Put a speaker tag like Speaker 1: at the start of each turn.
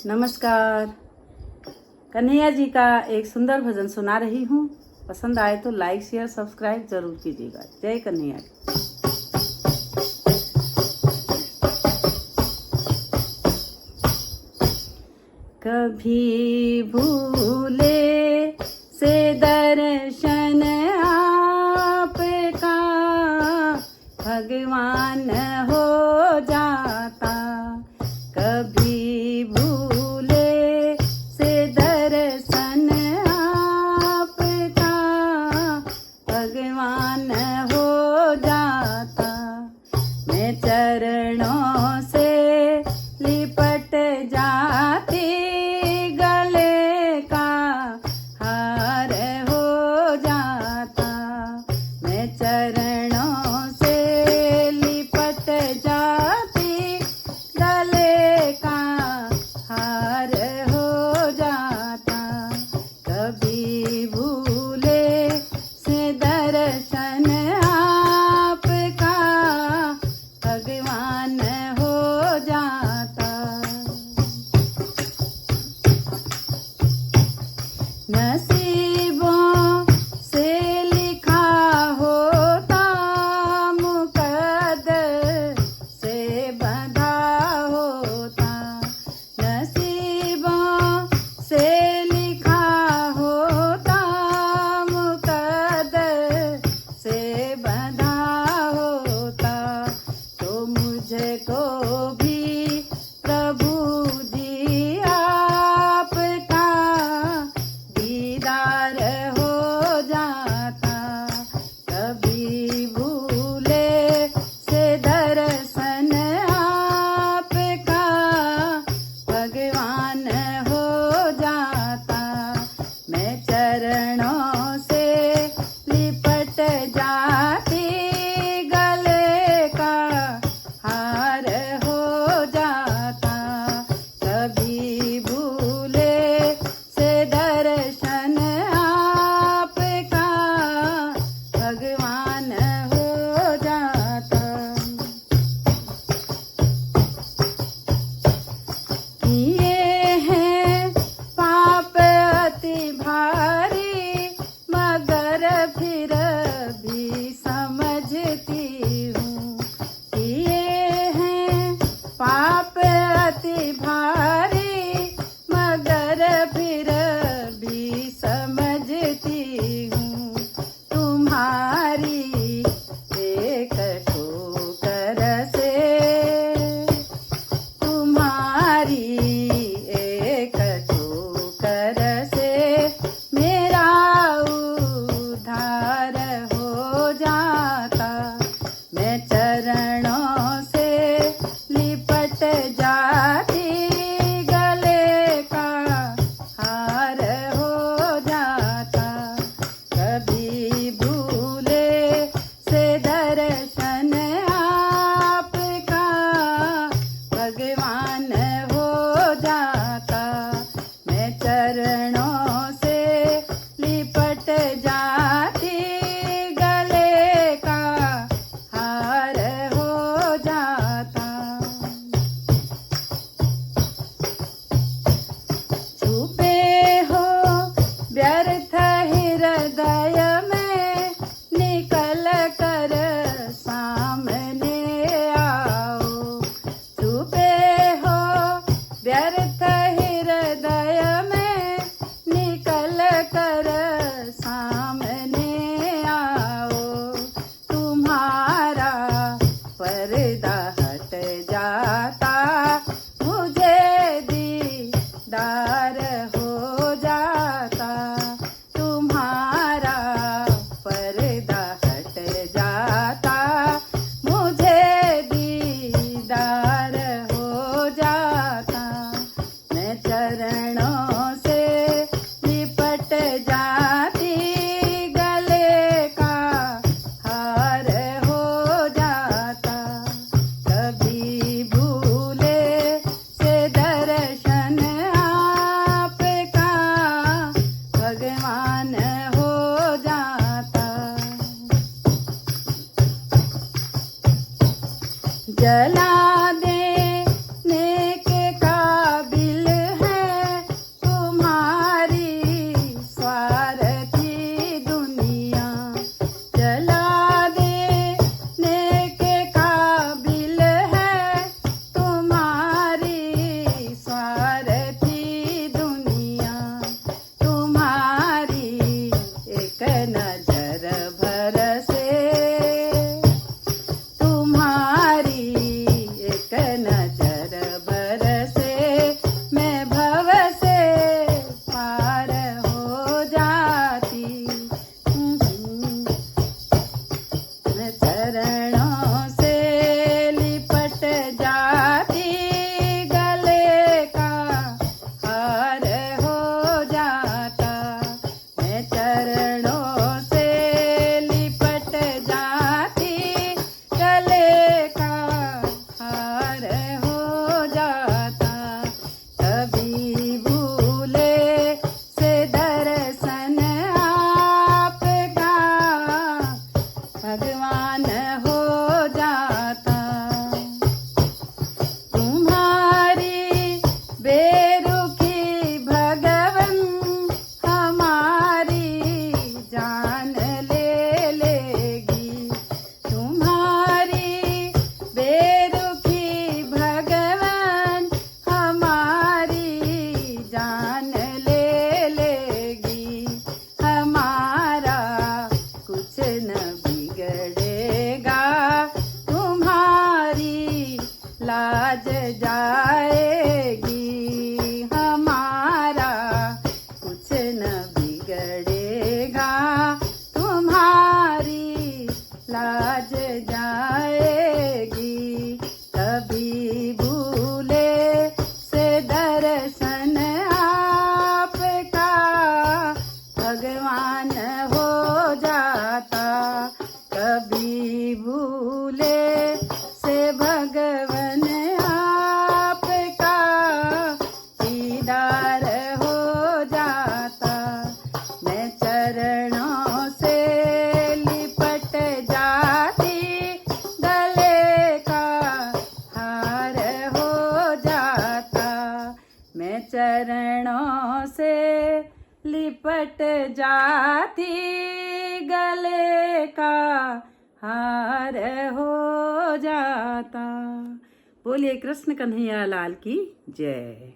Speaker 1: नमस्कार। कन्हैया जी का एक सुंदर भजन सुना रही हूँ। पसंद आए तो लाइक शेयर सब्सक्राइब जरूर कीजिएगा। जय कन्हैया जी। कभी भूले से दर्शन आपका भगवान हो जाता। कभी भूले से दर्शन आपका भगवान हो जाता। मैं चरणों से लिपट जाती, गले का हार हो जाता। मैं चरणों से लिपट जाती, गले का हार हो जाता। कभी भूले से दर्शन आपका भगवान हो जाता। नसीबों से लिखा होता, मुकद्दर से बंधा होता। नसीबों से लिखा होता, मुकद्दर से बंधा होता। तो मुझको भी प्रभु जी आपका दीदार दर्शन आपका भगवान हो जाता। कभी भूले से भगवन आपका दीदार हो जाता। मैं चरणों से लिपट जाती, गले का हार हो जाता। मैं चरणों से लिपट जाती, गले का हार हो जाता। बोलिए कृष्ण कन्हैया लाल की जय।